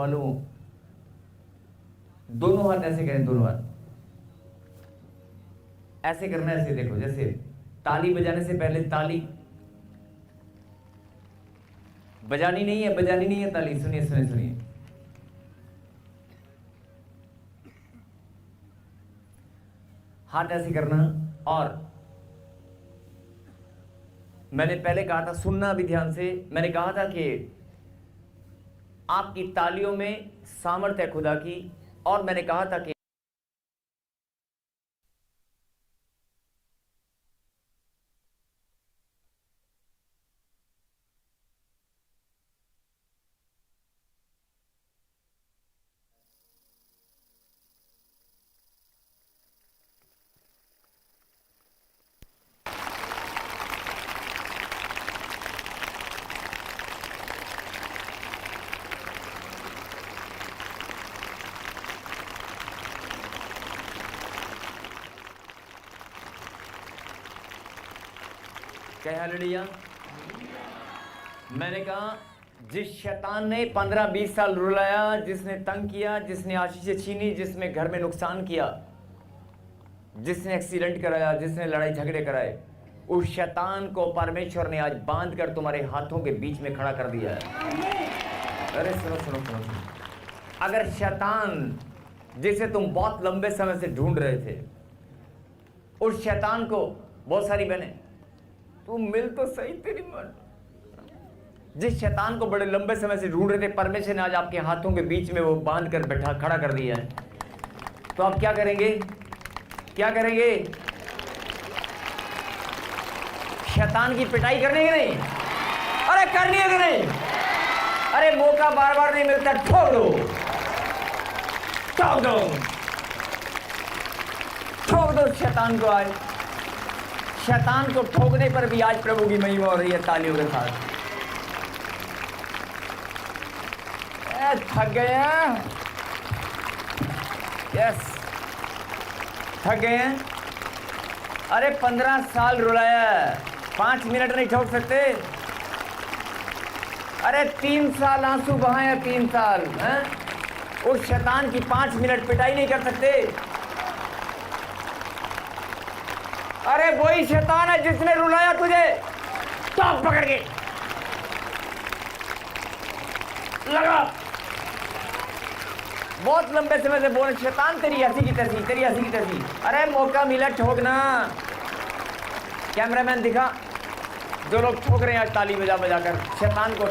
मालूम, दोनों हाथ ऐसे करें, दोनों हाथ ऐसे करना है। ऐसे देखो, जैसे ताली बजाने से पहले ताली बजानी नहीं है, बजानी नहीं है ताली। सुनिए सुनिए सुनिए, हाथ ऐसे करना। और मैंने पहले कहा था, सुनना अभी ध्यान से, मैंने कहा था कि आपकी तालियों में सामर्थ्य है खुदा की। और मैंने कहा था कि क्या हालेलुया। मैंने कहा, जिस शैतान ने 15-20 साल रुलाया, जिसने तंग किया, जिसने आशीषें छीनी, जिसने घर में नुकसान किया, जिसने एक्सीडेंट कराया, जिसने लड़ाई झगड़े कराए, उस शैतान को परमेश्वर ने आज बांध कर तुम्हारे हाथों के बीच में खड़ा कर दिया है। अरे सुनो सुनो सुनो सुनो, अगर शैतान जिसे तुम बहुत लंबे समय से ढूंढ रहे थे, उस शैतान को, बहुत सारी बहनें, तू मिल तो सही तेरी मन, जिस शैतान को बड़े लंबे समय से ढूंढ रहे थे, परमेश्वर ने आज आपके हाथों के बीच में वो बांध कर बैठा खड़ा कर दिया है। तो आप क्या करेंगे? क्या करेंगे? शैतान की पिटाई करनी है कि नहीं? अरे करनी है कि नहीं? अरे मौका बार बार नहीं मिलता, ठोक दो, ठोक दो, ठोक दो शैतान को। आज शैतान को ठोकने पर भी आज प्रभु की महिमा हो रही है तालियों के साथ। थक गए हैं? यस, थक गए हैं। अरे 15 साल रुलाया, 5 मिनट नहीं ठोक सकते? अरे 3 साल आंसू बहाए, 3 साल हैं? उस शैतान की 5 मिनट पिटाई नहीं कर सकते? अरे वही शैतान है जिसने रुलाया तुझे, टॉप पकड़ के लगा। बहुत लंबे समय से बोल, शैतान तेरी हंसी की तैसी, तेरी हंसी की तैसी। अरे मौका मिला ठोकना। कैमरामैन दिखा, जो लोग ठोक रहे हैं आज ताली बजा बजा कर शैतान को,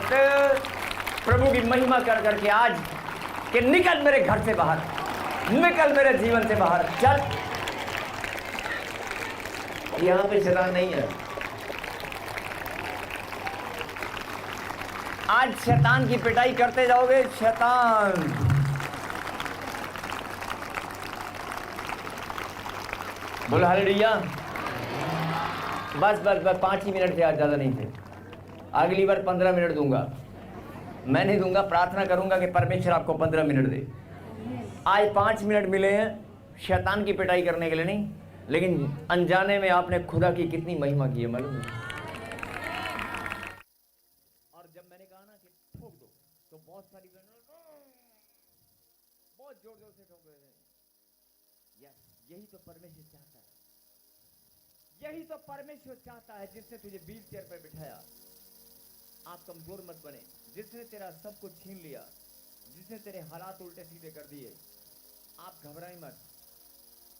प्रभु की महिमा कर करके आज कि निकल मेरे घर से बाहर, निकल मेरे जीवन से बाहर, चल। यहां पे शैतान नहीं है। आज शैतान की पिटाई करते जाओगे, शैतान। बोलो हालेलुया। बस बस बस 5 ही मिनट थे आज, ज्यादा नहीं थे। अगली बार 15 मिनट दूंगा। मैं नहीं दूंगा, प्रार्थना करूंगा कि परमेश्वर आपको 15 मिनट दे। आज 5 मिनट मिले हैं शैतान की पिटाई करने के लिए नहीं, लेकिन अनजाने में आपने खुदा की कितनी महिमा की है, मालूम है? और जब मैंने कहा ना कि ठोक दो, तो बहुत सारी बहुत जोर जोर से ठोक रहे थे। यस, यही तो परमेश्वर चाहता है, यही तो परमेश्वर चाहता है, जिसने तुझे व्हील चेयर पर बिठाया। आप कमजोर मत बने। जिसने तेरा सब कुछ छीन लिया, जिसने तेरे हालात उल्टे सीधे कर दिए, आप घबराएं मत,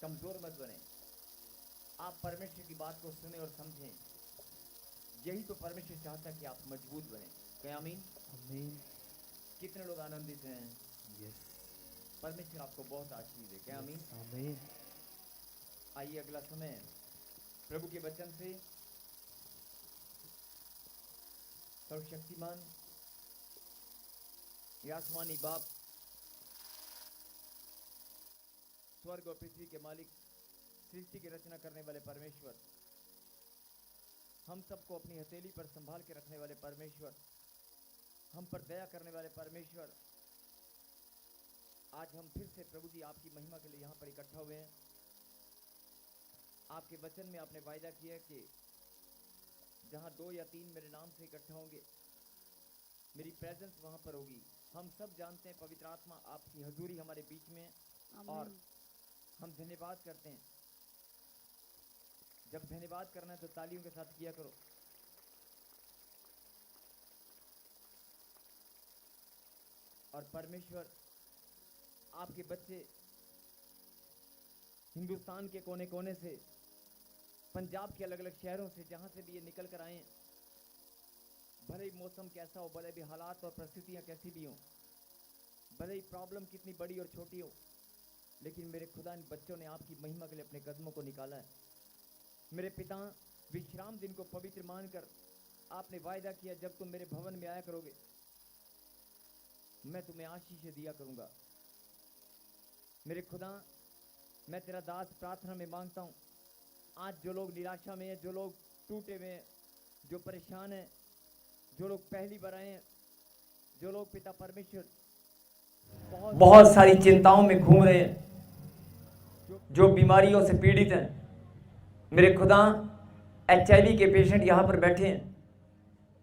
कमजोर मत बने। आप परमेश्वर की बात को सुने और समझें। यही तो परमेश्वर चाहता है कि आप मजबूत बने। क्या आमीन? आमीन। कितने लोग आनंदित हैं? यस। परमेश्वर आपको बहुत आशीष दे। क्या आमीन? आमीन। आइए अगला समय प्रभु के वचन से। सर्वशक्तिमान आसमानी बाप, स्वर्ग और पृथ्वी के मालिक, सृष्टि की रचना करने वाले परमेश्वर, हम सबको अपनी हथेली पर संभाल के रखने वाले परमेश्वर, हम पर दया करने वाले परमेश्वर, आज हम फिर से प्रभु जी आपकी महिमा के लिए यहाँ पर इकट्ठा हुए हैं। आपके वचन में आपने वायदा किया कि जहाँ 2 या 3 मेरे नाम से इकट्ठा होंगे, मेरी प्रेजेंस वहाँ पर होगी। हम सब जानते हैं पवित्र आत्मा आपकी हजूरी हमारे बीच में, और हम धन्यवाद करते हैं। जब धन्यवाद करना है तो तालियों के साथ किया करो। और परमेश्वर, आपके बच्चे हिंदुस्तान के कोने कोने से, पंजाब के अलग अलग शहरों से, जहां से भी ये निकल कर आए, भले ही मौसम कैसा हो, भले भी हालात और परिस्थितियां कैसी भी हों, भले ही प्रॉब्लम कितनी बड़ी और छोटी हो, लेकिन मेरे खुदा, इन बच्चों ने आपकी महिमा के लिए अपने कदमों को निकाला है। मेरे पिता, विश्राम दिन को पवित्र मानकर आपने वायदा किया, जब तुम मेरे भवन में आया करोगे मैं तुम्हें आशीष दिया करूंगा। मेरे खुदा, मैं तेरा दास प्रार्थना में मांगता हूं, आज जो लोग निराशा में हैं, जो लोग टूटे हुए हैं, जो परेशान हैं, जो लोग पहली बार आए हैं, जो लोग पिता परमेश्वर बहुत सारी चिंताओं में घूम रहे हैं, जो बीमारियों से पीड़ित हैं, मेरे खुदा HIV के पेशेंट यहाँ पर बैठे हैं,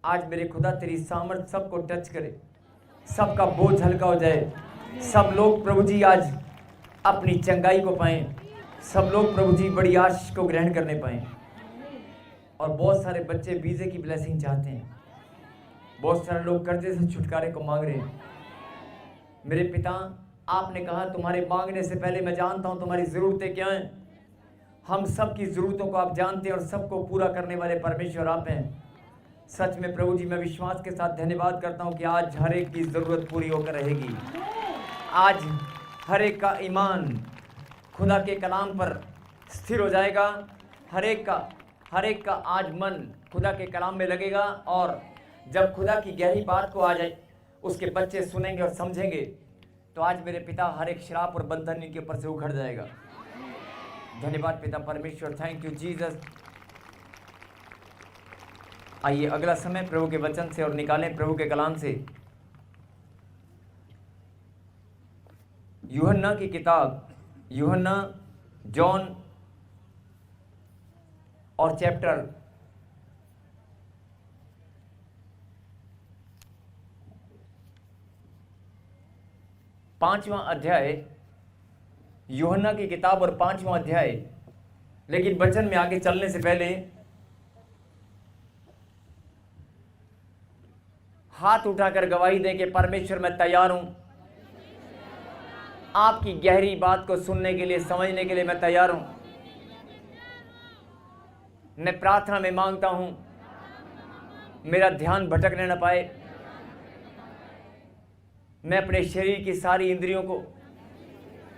आज मेरे खुदा तेरी सामर्थ सबको टच करे, सबका बोझ हल्का हो जाए, सब लोग प्रभु जी आज अपनी चंगाई को पाएं, सब लोग प्रभु जी बड़ी आशीष को ग्रहण करने पाएं। और बहुत सारे बच्चे वीज़े की ब्लेसिंग चाहते हैं, बहुत सारे लोग कर्जे से छुटकारे को मांग रहे हैं। मेरे पिता, आपने कहा तुम्हारे मांगने से पहले मैं जानता हूं तुम्हारी ज़रूरतें क्या हैं। हम सब की ज़रूरतों को आप जानते हैं और सबको पूरा करने वाले परमेश्वर आप हैं। सच में प्रभु जी, मैं विश्वास के साथ धन्यवाद करता हूं कि आज हर एक की ज़रूरत पूरी होकर रहेगी। आज हर एक का ईमान खुदा के कलाम पर स्थिर हो जाएगा, हर एक का आज मन खुदा के कलाम में लगेगा, और जब खुदा की गहरी बात को आ जाए उसके बच्चे सुनेंगे और समझेंगे, तो आज मेरे पिता हर एक श्राप और बंधन इनके ऊपर से उखड़ जाएगा। धन्यवाद पिता परमेश्वर, थैंक यू जीसस। आइए अगला समय प्रभु के वचन से और निकालें प्रभु के कलाम से यूहन्ना की किताब, यूहन्ना, जॉन और चैप्टर 5वां अध्याय, यूहन्ना की किताब और 5वां अध्याय। लेकिन वचन में आगे चलने से पहले हाथ उठाकर गवाही दें कि परमेश्वर मैं तैयार हूं, आपकी गहरी बात को सुनने के लिए, समझने के लिए मैं तैयार हूं। मैं प्रार्थना में मांगता हूं मेरा ध्यान भटकने न पाए, मैं अपने शरीर की सारी इंद्रियों को,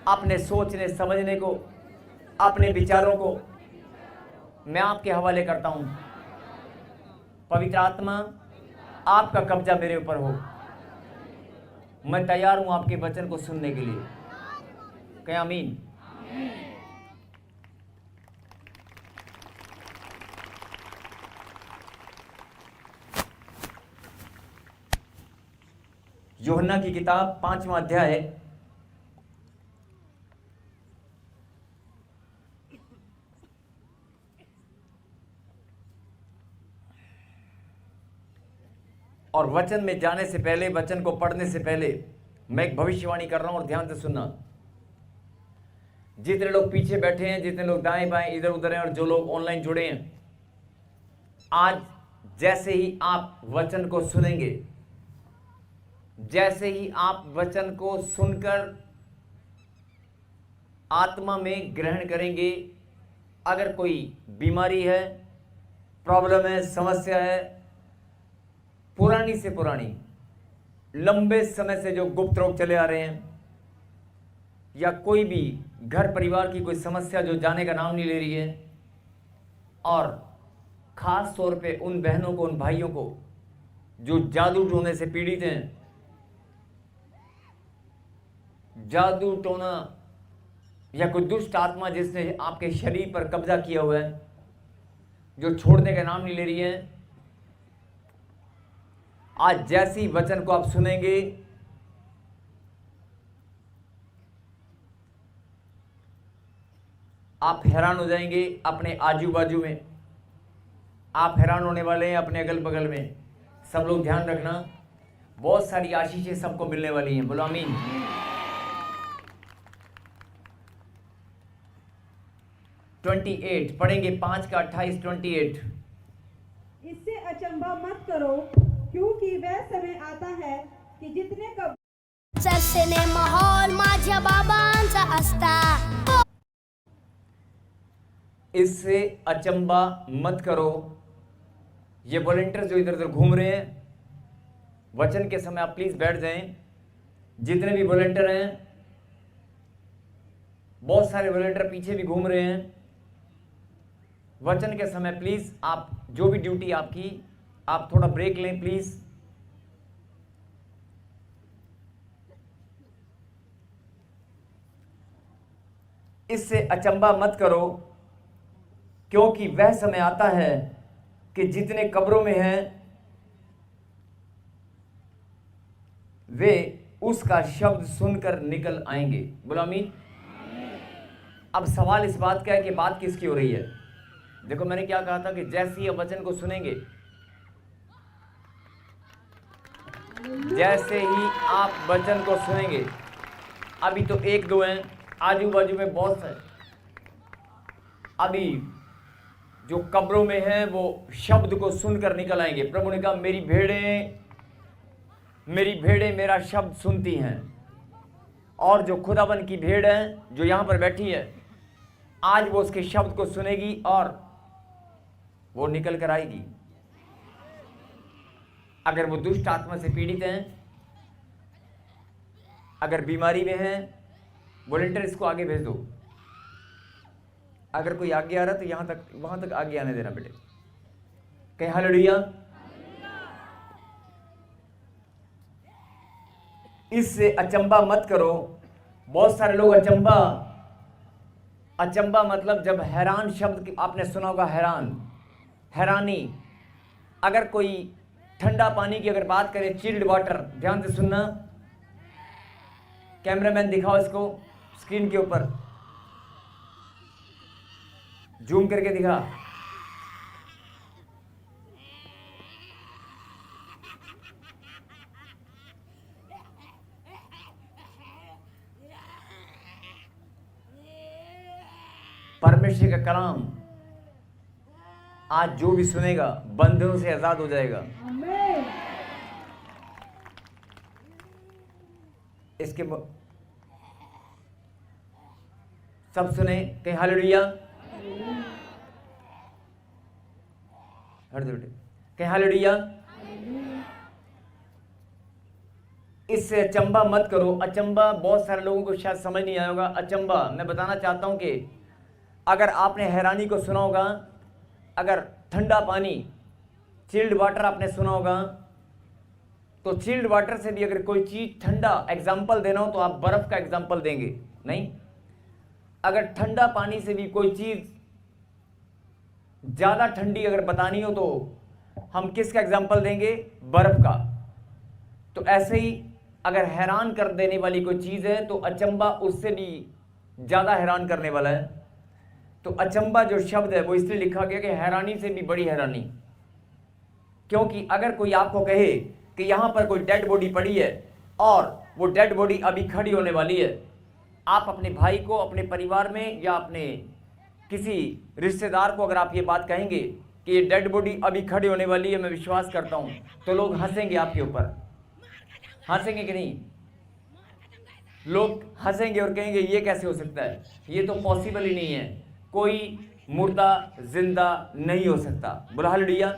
अपने सोचने समझने को, अपने विचारों को मैं आपके हवाले करता हूं। पवित्र आत्मा, आपका कब्जा मेरे ऊपर हो, मैं तैयार हूं आपके वचन को सुनने के लिए। कहें आमीन। यूहन्ना की किताब 5वां अध्याय, और वचन में जाने से पहले, वचन को पढ़ने से पहले मैं एक भविष्यवाणी कर रहा हूं और ध्यान से सुनना। जितने लोग पीछे बैठे हैं, जितने लोग दाएं बाएं इधर उधर हैं, और जो लोग ऑनलाइन जुड़े हैं, आज जैसे ही आप वचन को सुनेंगे, जैसे ही आप वचन को सुनकर आत्मा में ग्रहण करेंगे, अगर कोई बीमारी है, प्रॉब्लम है, समस्या है, पुरानी से पुरानी, लंबे समय से जो गुप्त रोग चले आ रहे हैं, या कोई भी घर परिवार की कोई समस्या जो जाने का नाम नहीं ले रही है, और खास तौर पे उन बहनों को, उन भाइयों को जो जादू टोने से पीड़ित हैं, जादू टोना या कोई दुष्ट आत्मा जिसने आपके शरीर पर कब्जा किया हुआ है, जो छोड़ने का नाम नहीं ले रही है, आज जैसी वचन को आप सुनेंगे, आप हैरान हो जाएंगे। अपने आजू बाजू में आप हैरान होने वाले हैं, अपने अगल बगल में। सब लोग ध्यान रखना, बहुत सारी आशीषें सबको मिलने वाली हैं। बोलो आमीन। ट्वेंटी 28 पढ़ेंगे, 5 का 28, 28। इससे अचंभा मत करो, क्योंकि वह समय आता है की जितने सस्ने माहौल माझ्या बाबांचा असता। इससे अचंबा मत करो। ये वॉलंटियर्स जो इधर उधर घूम रहे हैं, वचन के समय आप प्लीज बैठ जाएं। जितने भी वॉलंटियर हैं, बहुत सारे वॉलंटियर पीछे भी घूम रहे हैं। वचन के समय प्लीज आप जो भी ड्यूटी आपकी, आप थोड़ा ब्रेक लें प्लीज। इससे अचंबा मत करो, क्योंकि वह समय आता है कि जितने कब्रों में हैं वे उसका शब्द सुनकर निकल आएंगे। बोलो आमीन। अब सवाल इस बात का है कि बात किसकी हो रही है। देखो, मैंने क्या कहा था कि जैसे ही आप वचन को सुनेंगे, जैसे ही आप वचन को सुनेंगे, अभी तो एक दो हैं, आजू बाजू में बहुत है, अभी जो कब्रों में हैं वो शब्द को सुनकर निकल आएंगे। प्रभु ने कहा मेरी भेड़ें मेरा शब्द सुनती हैं। और जो खुदावन की भेड़ है जो यहां पर बैठी है, आज वो उसके शब्द को सुनेगी और वो निकल कर आएगी। अगर वो दुष्ट आत्मा से पीड़ित हैं, अगर बीमारी में हैं, वॉलंटियर इसको आगे भेज दो। अगर कोई आगे आ रहा तो यहां तक, वहां तक आगे आने देना बेटे। कहीं हालेलुया। इससे अचंबा मत करो। बहुत सारे लोग अचंबा मतलब जब हैरान शब्द आपने सुना होगा, हैरानी। अगर कोई ठंडा पानी की अगर बात करें, चिल्ड वाटर, ध्यान से सुनना। कैमरामैन दिखाओ इसको स्क्रीन के ऊपर, जूम करके दिखा। परमेश्वर का कलाम आज जो भी सुनेगा बंधनों से आजाद हो जाएगा। इसके सब सुने, कहीं हालेलुया। कहीं हालेलुया। इससे अचंबा मत करो। अचंबा बहुत सारे लोगों को शायद समझ नहीं आया होगा। अचंबा मैं बताना चाहता हूं कि अगर आपने हैरानी को सुना होगा, अगर ठंडा पानी, चिल्ड वाटर आपने सुना होगा, तो चिल्ड वाटर से भी अगर कोई चीज ठंडा एग्जाम्पल देना हो तो आप बर्फ का एग्जाम्पल देंगे नहीं। अगर ठंडा पानी से भी कोई चीज ज्यादा ठंडी अगर बतानी हो तो हम किसका एग्जाम्पल देंगे? बर्फ का। तो ऐसे ही अगर हैरान कर देने वाली कोई चीज है तो अचंबा उससे भी ज्यादा हैरान करने वाला है। तो अचंबा जो शब्द है वो इसलिए लिखा गया कि हैरानी से भी बड़ी हैरानी। क्योंकि अगर कोई आपको कहे कि यहां पर कोई डेड बॉडी पड़ी है और वो डेड बॉडी अभी खड़ी होने वाली है, आप अपने भाई को, अपने परिवार में या अपने किसी रिश्तेदार को अगर आप ये बात कहेंगे कि ये डेड बॉडी अभी खड़ी होने वाली है, मैं विश्वास करता हूं, तो लोग हंसेंगे आपके ऊपर। हंसेंगे कि नहीं? लोग हंसेंगे और कहेंगे ये कैसे हो सकता है, ये तो पॉसिबल ही नहीं है, कोई मुर्दा जिंदा नहीं हो सकता। बोला हालेलुया।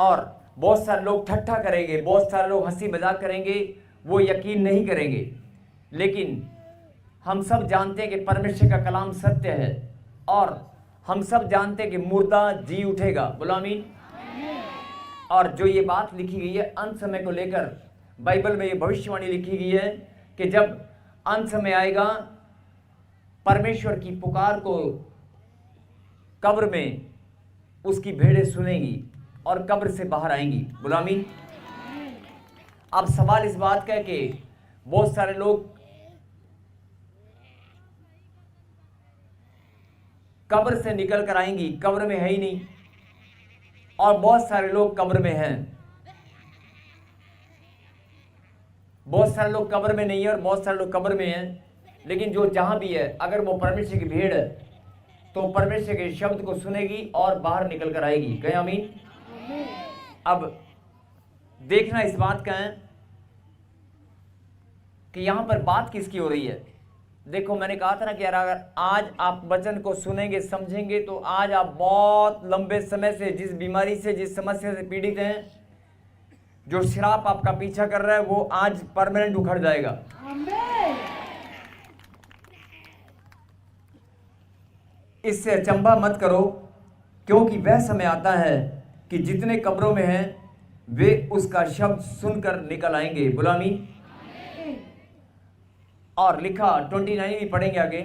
और बहुत सारे लोग ठट्ठा करेंगे, बहुत सारे लोग हंसी मजाक करेंगे, वो यकीन नहीं करेंगे। लेकिन हम सब जानते हैं कि परमेश्वर का कलाम सत्य है और हम सब जानते हैं कि मुर्दा जी उठेगा। बोलो आमीन। और जो ये बात लिखी गई है अंत समय को लेकर, बाइबल में ये भविष्यवाणी लिखी गई है कि जब अंत समय आएगा, परमेश्वर की पुकार को कब्र में उसकी भेड़ें सुनेंगी और कब्र से बाहर आएंगी। बोलो आमीन। अब सवाल इस बात का है कि बहुत सारे लोग कब्र से निकल कर आएंगी, कब्र में है ही नहीं, और बहुत सारे लोग कब्र में हैं। बहुत सारे लोग कब्र में नहीं है और बहुत सारे लोग कब्र में हैं, लेकिन जो जहां भी है, अगर वो परमेश्वर की भीड़ है तो परमेश्वर के शब्द को सुनेगी और बाहर निकल कर आएगी। कहे आमीन। अब देखना इस बात का है कि यहां पर बात किसकी हो रही है। देखो, मैंने कहा था ना कि यार अगर आज आप वचन को सुनेंगे, समझेंगे, तो आज आप बहुत लंबे समय से जिस बीमारी से, जिस समस्या से पीड़ित हैं, जो श्राप आपका पीछा कर रहा है, वो आज परमानेंट उखड़ जाएगा। आमीन। इससे अचंभा मत करो, क्योंकि वह समय आता है कि जितने कब्रों में हैं वे उसका शब्द सुनकर निकल आएंगे। बोलो आमीन। और लिखा 29 भी पढ़ेंगे आगे।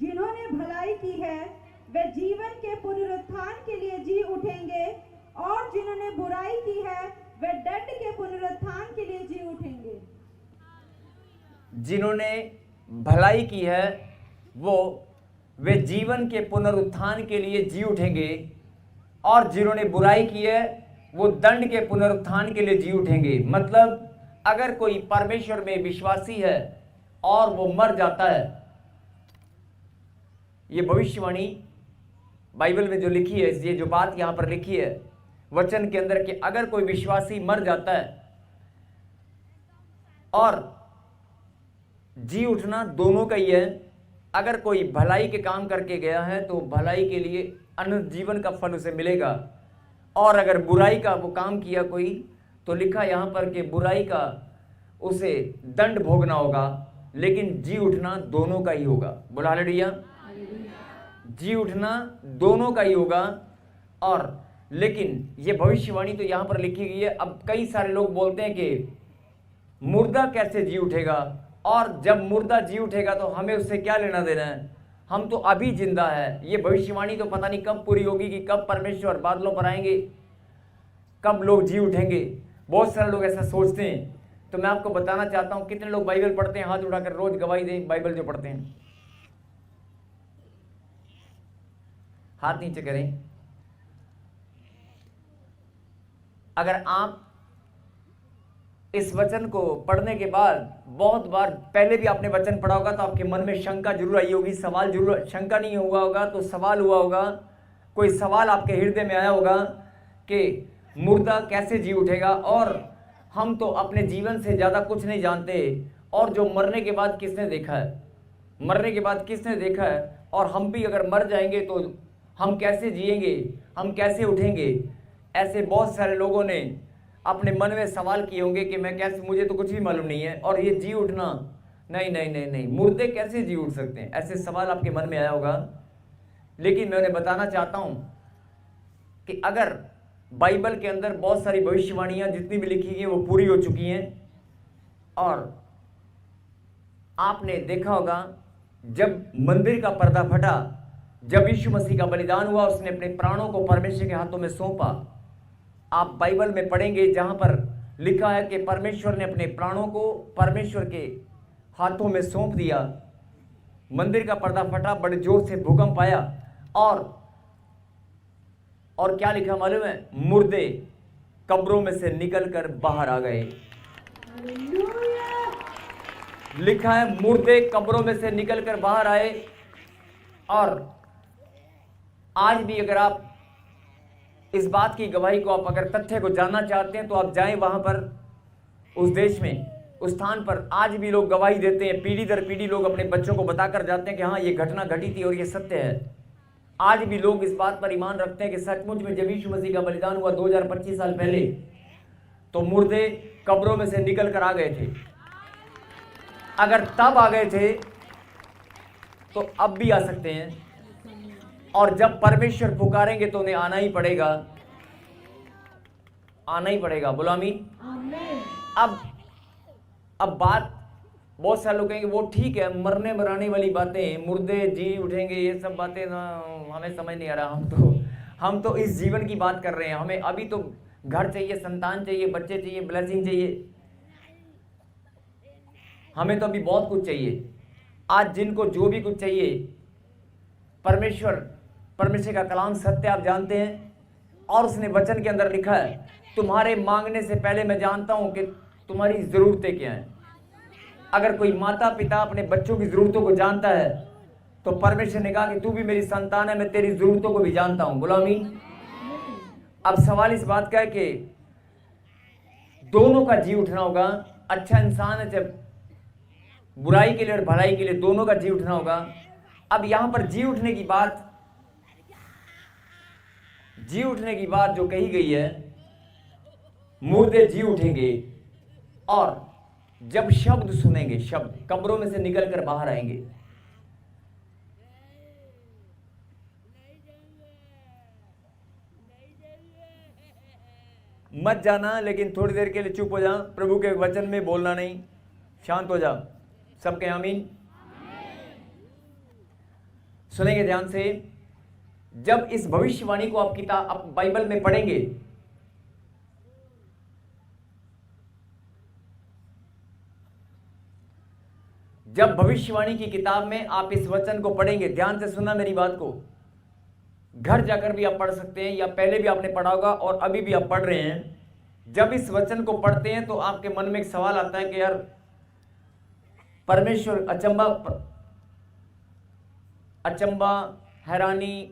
जिन्होंने भलाई की है वे जीवन के पुनरुत्थान के लिए जी उठेंगे, और जिन्होंने बुराई की है वे दंड के पुनरुत्थान के लिए जी उठेंगे। जिन्होंने भलाई की है वे जीवन के पुनरुत्थान के लिए जी उठेंगे, और जिन्होंने बुराई की है वो दंड के पुनरुत्थान के लिए जी उठेंगे। मतलब अगर कोई परमेश्वर में विश्वासी है और वो मर जाता है, ये भविष्यवाणी बाइबल में जो लिखी है, ये जो बात यहां पर लिखी है वचन के अंदर, कि अगर कोई विश्वासी मर जाता है और जी उठना दोनों का ही है। अगर कोई भलाई के काम करके गया है तो भलाई के लिए अनंत जीवन का फल उसे मिलेगा, और अगर बुराई का वो काम किया कोई, तो लिखा यहां पर कि बुराई का उसे दंड भोगना होगा, लेकिन जी उठना दोनों का ही होगा। बोला हालेलुया। जी उठना दोनों का ही होगा। और लेकिन ये भविष्यवाणी तो यहां पर लिखी गई है। अब कई सारे लोग बोलते हैं कि मुर्दा कैसे जी उठेगा, और जब मुर्दा जी उठेगा तो हमें उससे क्या लेना देना है, हम तो अभी जिंदा है। ये भविष्यवाणी तो पता नहीं कब पूरी होगी, कि कब परमेश्वर बादलों पर आएंगे, कब लोग जी उठेंगे। बहुत सारे लोग ऐसा सोचते हैं। तो मैं आपको बताना चाहता हूं, कितने लोग बाइबल पढ़ते हैं, हाथ उठाकर रोज गवाही दें बाइबल जो पढ़ते हैं, हाथ नीचे करें। अगर आप इस वचन को पढ़ने के बाद बहुत बार पहले भी आपने वचन पढ़ा होगा, तो आपके मन में शंका जरूर आई होगी, सवाल जरूर, शंका नहीं हुआ होगा तो सवाल हुआ होगा। कोई सवाल आपके हृदय में आया होगा कि मुर्दा कैसे जी उठेगा, और हम तो अपने जीवन से ज़्यादा कुछ नहीं जानते, और जो मरने के बाद किसने देखा है, मरने के बाद किसने देखा है, और हम भी अगर मर जाएंगे तो हम कैसे जिएंगे, हम कैसे उठेंगे। ऐसे बहुत सारे लोगों ने अपने मन में सवाल किए होंगे कि मैं कैसे, मुझे तो कुछ भी मालूम नहीं है, और ये जी उठना, नहीं नहीं नहीं नहीं, मुर्दे कैसे जी उठ सकते हैं, ऐसे सवाल आपके मन में आया होगा। लेकिन मैं उन्हें बताना चाहता हूं कि अगर बाइबल के अंदर बहुत सारी भविष्यवाणियां जितनी भी लिखी गई वो पूरी हो चुकी हैं, और आपने देखा होगा जब मंदिर का पर्दा फटा, जब यीशु मसीह का बलिदान हुआ, उसने अपने प्राणों को परमेश्वर के हाथों में सौंपा। आप बाइबल में पढ़ेंगे जहां पर लिखा है कि परमेश्वर ने अपने प्राणों को परमेश्वर के हाथों में सौंप दिया। मंदिर का पर्दा फटा, बड़े जोर से भूकंप आया, और क्या लिखा मालूम है, मुर्दे कब्रों में से निकलकर बाहर आ गए। लिखा है मुर्दे कब्रों में से निकलकर बाहर आए। और आज भी अगर आप इस बात की गवाही को, आप अगर तथ्य को जानना चाहते हैं, तो आप जाएं वहां पर, उस देश में, उस स्थान पर। आज भी लोग गवाही देते हैं, पीढ़ी दर पीढ़ी लोग अपने बच्चों को बताकर जाते हैं कि हाँ ये घटना घटी थी और ये सत्य है। आज भी लोग इस बात पर ईमान रखते हैं कि सचमुच में जब यीशु मसीह का बलिदान हुआ 2025 साल पहले, तो मुर्दे कब्रों में से निकल कर आ गए थे। अगर तब आ गए थे तो अब भी आ सकते हैं, और जब परमेश्वर पुकारेंगे तो उन्हें आना ही पड़ेगा, आना ही पड़ेगा। बोलो आमीन। अब बात, बहुत सारे लोग कहेंगे वो ठीक है, मरने मराने वाली बातें, मुर्दे जी उठेंगे, ये सब बातें ना हमें समझ नहीं आ रहा। हम तो इस जीवन की बात कर रहे हैं। हमें अभी तो घर चाहिए, संतान चाहिए, बच्चे चाहिए, ब्लेसिंग चाहिए, हमें तो अभी बहुत कुछ चाहिए। आज जिनको जो भी कुछ चाहिए, परमेश्वर का कलाम सत्य आप जानते हैं, और उसने वचन के अंदर लिखा है, तुम्हारे मांगने से पहले मैं जानता हूं कि तुम्हारी जरूरतें क्या हैं। अगर कोई माता पिता अपने बच्चों की जरूरतों को जानता है तो परमेश्वर ने कहा कि तू भी मेरी संतान है, मैं तेरी जरूरतों को भी जानता हूं। बोलो आमीन। अब सवाल इस बात का है कि दोनों का जी उठना होगा। अच्छा इंसान है जब बुराई के लिए और भलाई के लिए दोनों का जी उठना होगा। अब यहां पर जी उठने की बात जो कही गई है, मुर्दे जी उठेंगे और जब शब्द सुनेंगे, शब्द कब्रों में से निकलकर बाहर आएंगे। मत जाना, लेकिन थोड़ी देर के लिए चुप हो जा, प्रभु के वचन में बोलना नहीं, शांत हो जा। सबके आमीन। सुनेंगे ध्यान से। जब इस भविष्यवाणी को आप बाइबल में पढ़ेंगे, जब भविष्यवाणी की किताब में आप इस वचन को पढ़ेंगे, ध्यान से सुनना मेरी बात को। घर जाकर भी आप पढ़ सकते हैं या पहले भी आपने पढ़ा होगा और अभी भी आप पढ़ रहे हैं। जब इस वचन को पढ़ते हैं तो आपके मन में एक सवाल आता है कि यार परमेश्वर, अचंबा, हैरानी,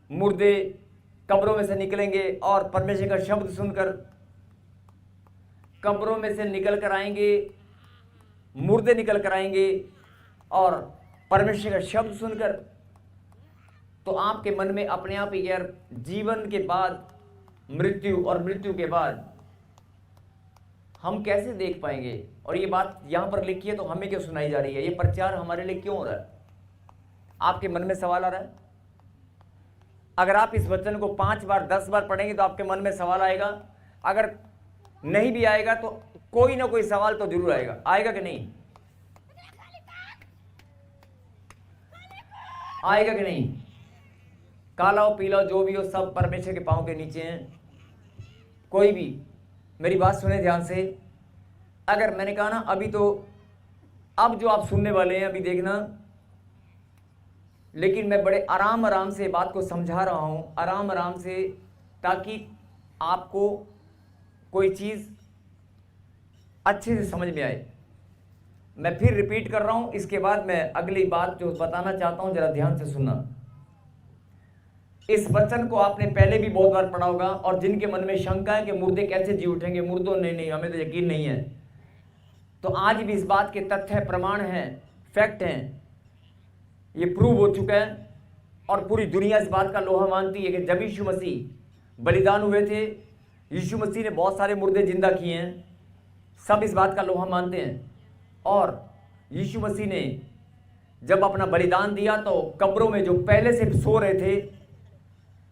मुर्दे कब्रों में से निकलेंगे और परमेश्वर का शब्द सुनकर कब्रों में से निकल कर आएंगे, मुर्दे निकल कर आएंगे और परमेश्वर का शब्द सुनकर, तो आपके मन में अपने आप ही यार जीवन के बाद मृत्यु और मृत्यु के बाद हम कैसे देख पाएंगे, और ये बात यहां पर लिखी है तो हमें क्यों सुनाई जा रही है, ये प्रचार हमारे लिए क्यों हो रहा है? आपके मन में सवाल आ रहा है? अगर आप इस वचन को 5 बार 10 बार पढ़ेंगे तो आपके मन में सवाल आएगा। अगर नहीं भी आएगा तो कोई ना कोई सवाल तो जरूर आएगा। आएगा कि नहीं? आएगा कि नहीं? काला हो पीला हो जो भी हो, सब परमेश्वर के पांव के नीचे हैं। कोई भी मेरी बात सुने ध्यान से। अगर मैंने कहा ना अभी तो, अब जो आप सुनने वाले हैं अभी देखना, लेकिन मैं बड़े आराम से बात को समझा रहा हूं, आराम से, ताकि आपको कोई चीज अच्छे से समझ में आए। मैं फिर रिपीट कर रहा हूं, इसके बाद मैं अगली बात जो बताना चाहता हूं जरा ध्यान से सुनना। इस वचन को आपने पहले भी बहुत बार पढ़ा होगा, और जिनके मन में शंका है कि मुर्दे कैसे जी उठेंगे, मुर्दों नहीं हमें तो यकीन नहीं है, तो आज भी इस बात के तथ्य प्रमाण हैं, फैक्ट हैं, ये प्रूव हो चुका है और पूरी दुनिया इस बात का लोहा मानती है कि जब यीशु मसीह बलिदान हुए थे, यीशु मसीह ने बहुत सारे मुर्दे जिंदा किए हैं, सब इस बात का लोहा मानते हैं। और यीशु मसीह ने जब अपना बलिदान दिया तो कब्रों में जो पहले से सो रहे थे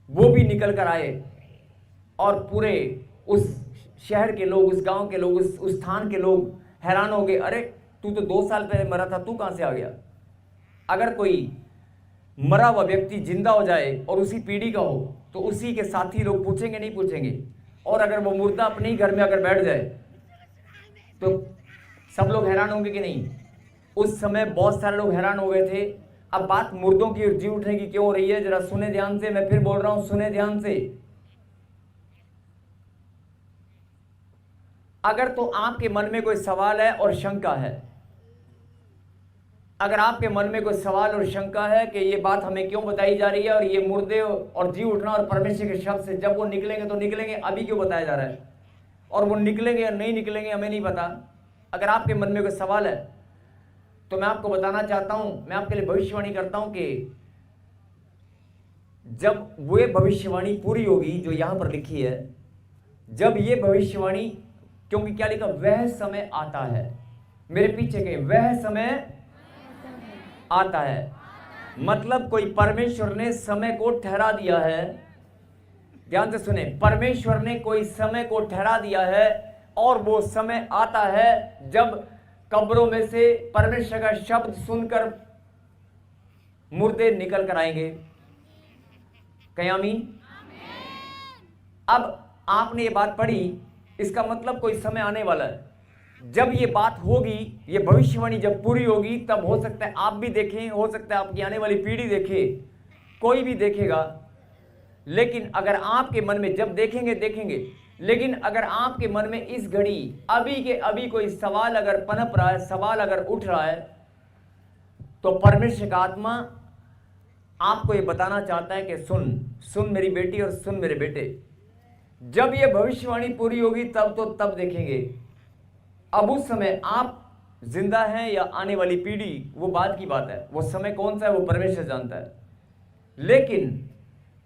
वो भी निकल कर आए, और पूरे उस शहर के लोग, उस गांव के लोग, उस स्थान के लोग हैरान हो गए, अरे तू तो 2 साल पहले मरा था, तू कहां से आ गया? अगर कोई मरा हुआ व्यक्ति जिंदा हो जाए और उसी पीढ़ी का हो तो उसी के साथी लोग पूछेंगे नहीं पूछेंगे? और अगर वो मुर्दा अपने ही घर में अगर बैठ जाए तो सब लोग हैरान होंगे कि नहीं? उस समय बहुत सारे लोग हैरान हो गए थे। अब बात मुर्दों की जी उठने की क्यों हो रही है, जरा सुने ध्यान से। मैं फिर बोल रहा हूं, सुने ध्यान से। अगर तो आपके मन में कोई सवाल है और शंका है, अगर आपके मन में कोई सवाल और शंका है कि ये बात हमें क्यों बताई जा रही है, और ये मुर्दे और जी उठना और परमेश्वर के शब्द से जब वो निकलेंगे तो निकलेंगे, अभी क्यों बताया जा रहा है, और वो निकलेंगे या नहीं निकलेंगे हमें नहीं पता, अगर आपके मन में कोई सवाल है तो मैं आपको बताना चाहता हूं, मैं आपके लिए भविष्यवाणी करता हूं कि जब वो भविष्यवाणी पूरी होगी जो यहां पर लिखी है, जब ये भविष्यवाणी, क्योंकि क्या लिखा, वह समय आता है, मेरे पीछे के, वह समय आता है, मतलब कोई परमेश्वर ने समय को ठहरा दिया है। ध्यान से सुने, परमेश्वर ने कोई समय को ठहरा दिया है और वो समय आता है जब कब्रों में से परमेश्वर का शब्द सुनकर मुर्दे निकल कर आएंगे। कहीं आमीन? अब आपने ये बात पढ़ी, इसका मतलब कोई समय आने वाला है जब ये बात होगी, ये भविष्यवाणी जब पूरी होगी, तब हो सकता है आप भी देखें, हो सकता है आपकी आने वाली पीढ़ी देखे, कोई भी देखेगा। लेकिन अगर आपके मन में जब देखेंगे लेकिन अगर आपके मन में इस घड़ी अभी के अभी कोई सवाल अगर पनप रहा है, सवाल अगर उठ रहा है, तो परमेश्वर का आत्मा आपको ये बताना चाहता है कि सुन मेरी बेटी और सुन मेरे बेटे, जब ये भविष्यवाणी पूरी होगी तब तो तब देखेंगे। अब उस समय आप जिंदा हैं या आने वाली पीढ़ी, वो बात की बात है, वो समय कौन सा है वो परमेश्वर जानता है। लेकिन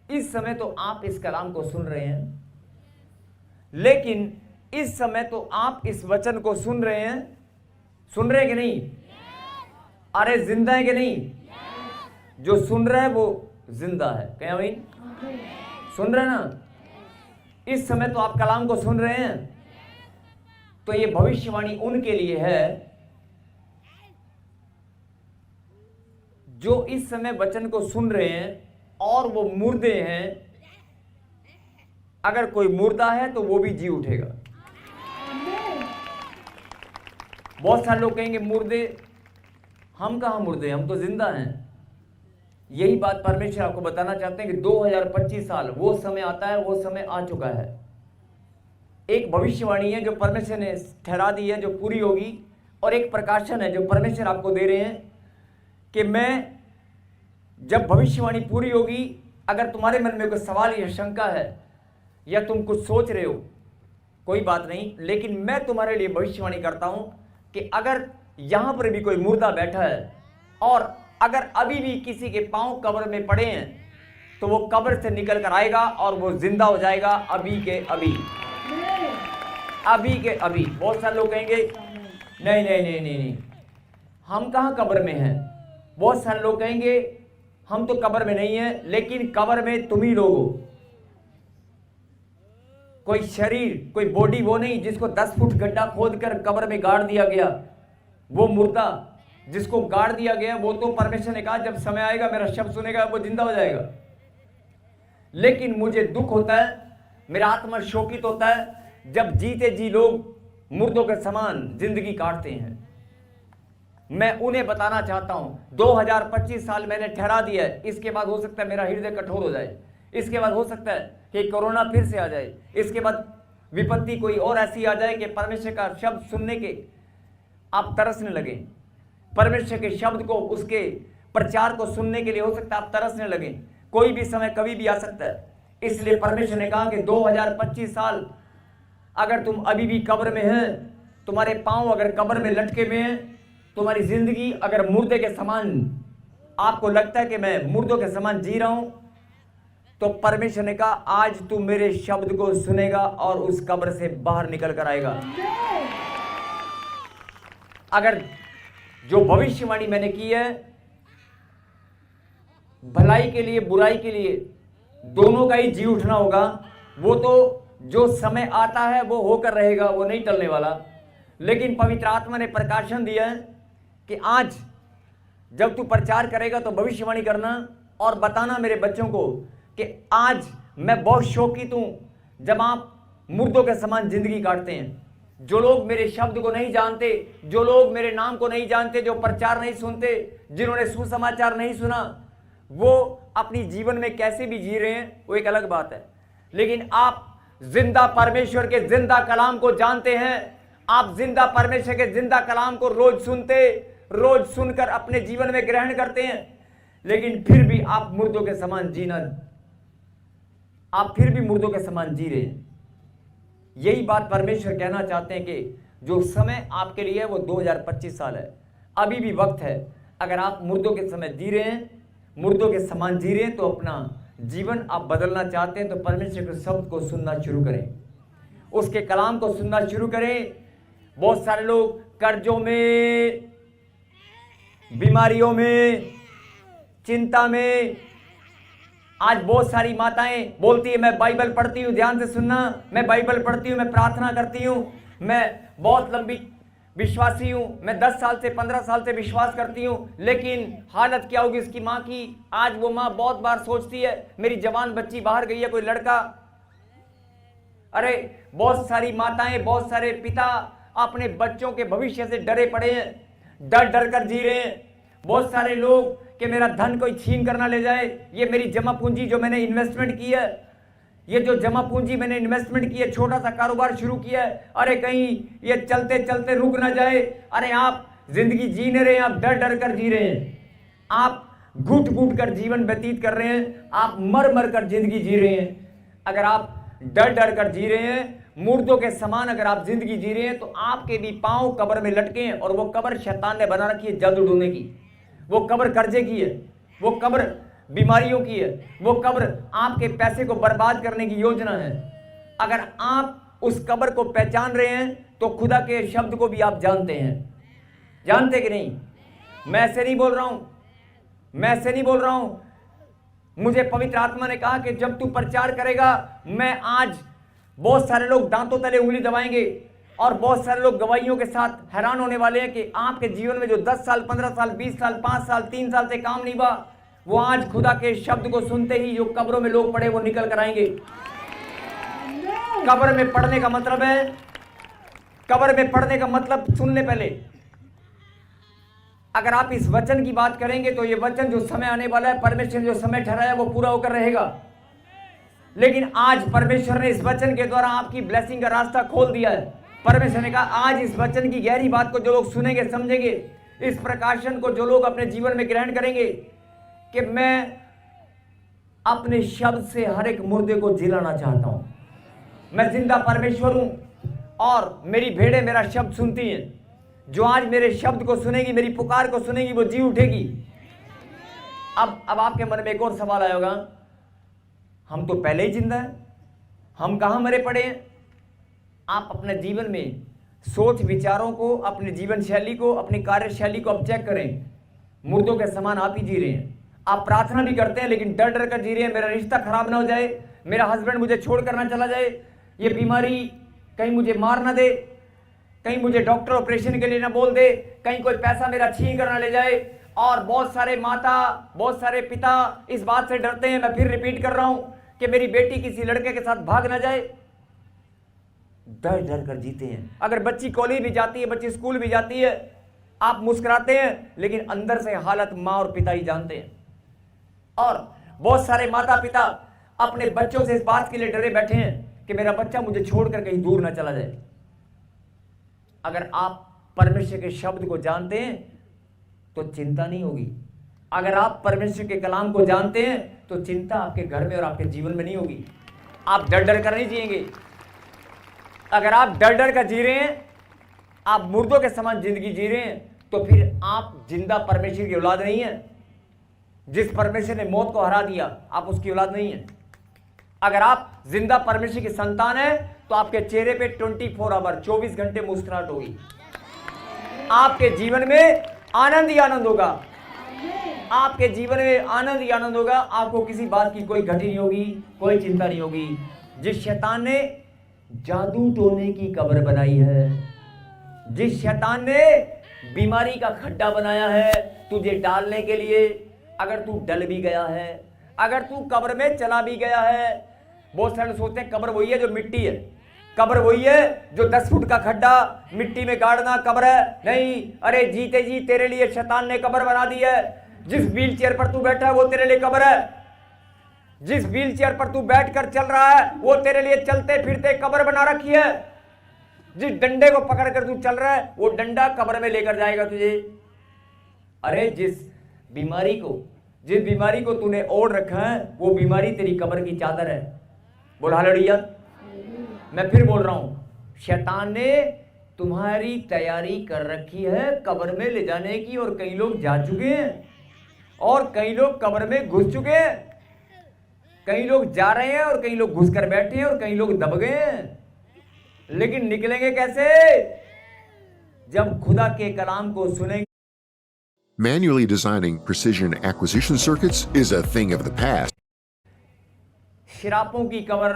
इस समय तो आप इस कलाम को सुन रहे हैं, लेकिन इस समय तो आप इस वचन को सुन रहे हैं कि नहीं? अरे जिंदा है कि नहीं? जो सुन रहा है वो जिंदा है, क्या भाई? सुन रहे हैं ना? इस समय तो आप कलाम को सुन रहे हैं, तो ये भविष्यवाणी उनके लिए है जो इस समय वचन को सुन रहे हैं और वो मुर्दे हैं। अगर कोई मुर्दा है तो वो भी जी उठेगा। बहुत सारे लोग कहेंगे मुर्दे, हम कहां मुर्दे, हम तो जिंदा हैं। यही बात परमेश्वर आपको बताना चाहते हैं कि 2025 साल वो समय आता है, वो समय आ चुका है। एक भविष्यवाणी है जो परमेश्वर ने ठहरा दी है, जो पूरी होगी, और एक प्रकाशन है जो परमेश्वर आपको दे रहे हैं कि मैं जब भविष्यवाणी पूरी होगी, अगर तुम्हारे मन में कोई सवाल या शंका है या तुम कुछ सोच रहे हो, कोई बात नहीं, लेकिन मैं तुम्हारे लिए भविष्यवाणी करता हूं कि अगर यहां पर भी कोई मुर्दा बैठा है और अगर अभी भी किसी के पांव कब्र में पड़े हैं, तो वो कब्र से निकल कर आएगा और वो जिंदा हो जाएगा अभी के अभी, अभी के अभी। बहुत सारे लोग कहेंगे नहीं नहीं नहीं नहीं नहीं, हम कहां कब्र में हैं। बहुत सारे लोग कहेंगे हम तो कब्र में नहीं है, लेकिन कब्र में तुम ही लोग हो। कोई शरीर, कोई बॉडी वो नहीं जिसको 10 फुट गड्ढा खोद कर कब्र में गाड़ दिया गया, वो मुर्दा जिसको गाड़ दिया गया, वो तो परमेश्वर ने कहा जब समय आएगा मेरा शब्द सुनेगा वो जिंदा हो जाएगा। लेकिन मुझे दुख होता है, मेरा आत्मा शोकित होता है जब जीते जी लोग मुर्दों के समान जिंदगी काटते हैं। मैं उन्हें बताना चाहता हूं 2025 साल मैंने ठहरा दिया है, इसके बाद हो सकता है मेरा हृदय कठोर हो जाए, इसके बाद हो सकता है कि कोरोना फिर से आ जाए, इसके बाद विपत्ति कोई और ऐसी आ जाए कि परमेश्वर का शब्द सुनने के आप तरसने लगे, परमेश्वर के शब्द को, उसके प्रचार को सुनने के लिए हो सकता है आप तरसने लगे। कोई भी समय कभी भी आ सकता है। इसलिए परमेश्वर ने कहा कि 2025 साल अगर तुम अभी भी कब्र में हैं, तुम्हारे पांव अगर कब्र में लटके हुए हैं, तुम्हारी जिंदगी अगर मुर्दे के समान आपको लगता है कि मैं मुर्दों के समान जी रहा हूं, तो परमेश्वर ने कहा आज तू मेरे शब्द को सुनेगा और उस कब्र से बाहर निकल कर आएगा। अगर जो भविष्यवाणी मैंने की है, भलाई के लिए बुराई के लिए दोनों का ही जी उठना होगा। वो तो जो समय आता है वो होकर रहेगा, वो नहीं टलने वाला। लेकिन पवित्र आत्मा ने प्रकाशन दिया है कि आज जब तू प्रचार करेगा तो भविष्यवाणी करना और बताना मेरे बच्चों को कि आज मैं बहुत शोकित हूं जब आप मुर्दों के समान जिंदगी काटते हैं। जो लोग मेरे शब्द को नहीं जानते, जो लोग मेरे नाम को नहीं जानते, जो प्रचार नहीं सुनते, जिन्होंने सुसमाचार नहीं सुना, वो अपनी जीवन में कैसे भी जी रहे हैं वो एक अलग बात है। लेकिन आप जिंदा परमेश्वर के जिंदा कलाम को जानते हैं, आप जिंदा परमेश्वर के जिंदा कलाम को रोज सुनते, रोज सुनकर अपने जीवन में ग्रहण करते हैं, लेकिन फिर भी आप मुर्दों के समान जीना, आप फिर भी मुर्दों के समान जी रहे हैं। यही बात परमेश्वर कहना चाहते हैं कि जो समय आपके लिए है वो 2025 साल है, अभी भी वक्त है। अगर आप मुर्दों के समय जी रहे हैं, मुर्दों के समान जी रहे हैं, तो अपना जीवन आप बदलना चाहते हैं तो परमेश्वर के शब्द को सुनना शुरू करें, उसके कलाम को सुनना शुरू करें। बहुत सारे लोग कर्जों में, बीमारियों में, चिंता में, आज बहुत सारी माताएं बोलती है मैं बाइबल पढ़ती हूँ, ध्यान से सुनना, मैं बाइबल पढ़ती हूँ, मैं प्रार्थना करती हूँ, मैं बहुत लंबी विश्वासी हूँ, मैं 10 साल से 15 साल से विश्वास करती हूँ, लेकिन हालत क्या होगी उसकी माँ की। आज वो माँ बहुत बार सोचती है मेरी जवान बच्ची बाहर गई है, कोई लड़का। अरे बहुत सारी माताएं, बहुत सारे पिता अपने बच्चों के भविष्य से डरे पड़े हैं, डर डर कर जी रहे हैं। बहुत सारे लोग कि मेरा धन कोई छीन कर ना ले जाए, ये मेरी जमा पूंजी जो मैंने इन्वेस्टमेंट की है, ये जो जमा पूंजी मैंने इन्वेस्टमेंट की है, छोटा सा कारोबार शुरू किया है, अरे कहीं ये चलते चलते रुक ना जाए। अरे आप जिंदगी जी नहीं रहे हैं, आप डर डर कर जी रहे हैं, आप घुट घुट कर जीवन व्यतीत कर रहे हैं, आप मर मर कर जिंदगी जी रहे हैं। अगर आप डर डर कर जी रहे हैं, मुर्दों के समान अगर आप जिंदगी जी रहे हैं, तो आपके भी पांव कब्र में लटके हैं। और वो कब्र शैतान ने बना रखी है जादू टोने की, वो कब्र कर्जे की है, वो कब्र बीमारियों की है, वो कब्र आपके पैसे को बर्बाद करने की योजना है। अगर आप उस कब्र को पहचान रहे हैं तो खुदा के शब्द को भी आप जानते हैं। जानते कि नहीं? मैं ऐसे नहीं बोल रहा हूं, मैं ऐसे नहीं बोल रहा हूं। मुझे पवित्र आत्मा ने कहा कि जब तू प्रचार करेगा, मैं आज बहुत सारे लोग दांतों तले उंगली दबाएंगे और बहुत सारे लोग गवाहियों के साथ हैरान होने वाले हैं कि आपके जीवन में जो 10 साल 15 साल 20 साल 5 साल 3 साल से काम नहीं हुआ, वो आज खुदा के शब्द को सुनते ही जो कब्रों में लोग पड़े वो निकल कर आएंगे। कब्र में पड़ने का मतलब है, कब्र में पड़ने का मतलब सुनने पहले, अगर आप इस वचन की बात करेंगे तो ये वचन जो समय आने वाला है, परमेश्वर ने जो समय ठहराया वो पूरा होकर रहेगा। लेकिन आज परमेश्वर ने इस वचन के द्वारा आपकी ब्लेसिंग का रास्ता खोल दिया है। परमेश्वर ने कहा आज इस वचन की गहरी बात को जो लोग सुनेंगे, समझेंगे, इस प्रकाशन को जो लोग अपने जीवन में ग्रहण करेंगे कि मैं अपने शब्द से हर एक मुर्दे को जिलाना चाहता हूं। मैं जिंदा परमेश्वर हूं और मेरी भेड़ें मेरा शब्द सुनती हैं। जो आज मेरे शब्द को सुनेगी, मेरी पुकार को सुनेगी, वो जी उठेगी। अब आपके मन में एक और सवाल आया होगा, हम तो पहले ही जिंदा हैं, हम कहां मरे पड़े हैं? आप अपने जीवन में सोच विचारों को, अपनी जीवन शैली को, अपनी कार्यशैली को आप चेक करें। मुर्दों के समान आप ही जी रहे हैं। आप प्रार्थना भी करते हैं लेकिन डर डर कर जी रहे हैं, मेरा रिश्ता खराब ना हो जाए, मेरा हस्बैंड मुझे छोड़कर ना चला जाए, ये बीमारी कहीं मुझे मार ना दे, कहीं मुझे डॉक्टर ऑपरेशन के लिए ना बोल दे, कहीं कोई पैसा मेरा छीन कर ना ले जाए। और बहुत सारे माता, बहुत सारे पिता इस बात से डरते हैं, मैं फिर रिपीट कर रहा हूं, कि मेरी बेटी किसी लड़के के साथ भाग ना जाए। डर डर कर जीते हैं। अगर बच्ची कॉलेज भी जाती है, बच्ची स्कूल भी जाती है, आप मुस्कुराते हैं लेकिन अंदर से हालत मां और पिता ही जानते हैं। और बहुत सारे माता पिता अपने बच्चों से इस बात के लिए डरे बैठे हैं कि मेरा बच्चा मुझे छोड़कर कहीं दूर ना चला जाए। अगर आप परमेश्वर के शब्द को जानते हैं तो चिंता नहीं होगी। अगर आप परमेश्वर के कलाम को जानते हैं तो चिंता आपके घर में और आपके जीवन में नहीं होगी। आप डर डर कर नहीं जिएंगे। अगर आप डर डर कर जी रहे हैं, आप मुर्दों के समान जिंदगी जी रहे हैं, तो फिर आप जिंदा परमेश्वर की औलाद नहीं है। जिस परमेश्वर ने मौत को हरा दिया, आप उसकी औलाद नहीं है। अगर आप जिंदा परमेश्वर की संतान है तो आपके चेहरे पे 24 आवर 24 घंटे मुस्कुराहट होगी। आपके जीवन में आनंद ही आनंद होगा। आपके जीवन में आनंद ही आनंद होगा। आपको किसी बात की कोई घटी नहीं होगी, कोई चिंता नहीं होगी। जिस शैतान ने जादू टोने की कब्र बनाई है, जिस शैतान ने बीमारी का खड्डा बनाया है तुझे डालने के लिए, अगर तू डल भी गया है, अगर तू कब्र में चला भी गया है, बहुत सारे सोचते हैं कब्र वही है जो मिट्टी है, कब्र वही है जो 10 फुट का खड्डा मिट्टी में गाड़ना कब्र है। नहीं, अरे जीते जी तेरे लिए शैतान ने कब्र बना दी है। जिस व्हील चेयर पर तू बैठा है वो तेरे लिए कब्र है। जिस व्हील चेयर पर तू बैठकर चल रहा है वो तेरे लिए चलते फिरते कब्र बना रखी है। जिस डंडे को पकड़कर तू चल रहा है वो डंडा कब्र में लेकर जाएगा तुझे। अरे जिस बीमारी को तूने ओढ़ रखा है वो बीमारी तेरी कब्र की चादर है। बोल हालेलुया। मैं फिर बोल रहा हूं, शैतान ने तुम्हारी तैयारी कर रखी है कब्र में ले जाने की, और कई लोग जा चुके हैं और कई लोग कब्र में घुस चुके हैं। कई लोग जा रहे हैं और कई लोग घुस कर बैठे हैं और कई लोग दब गए हैं। लेकिन निकलेंगे कैसे? जब खुदा के कलाम को सुनेंगे। Manually designing precision acquisition circuits is a thing of the past. शरापों की कब्र,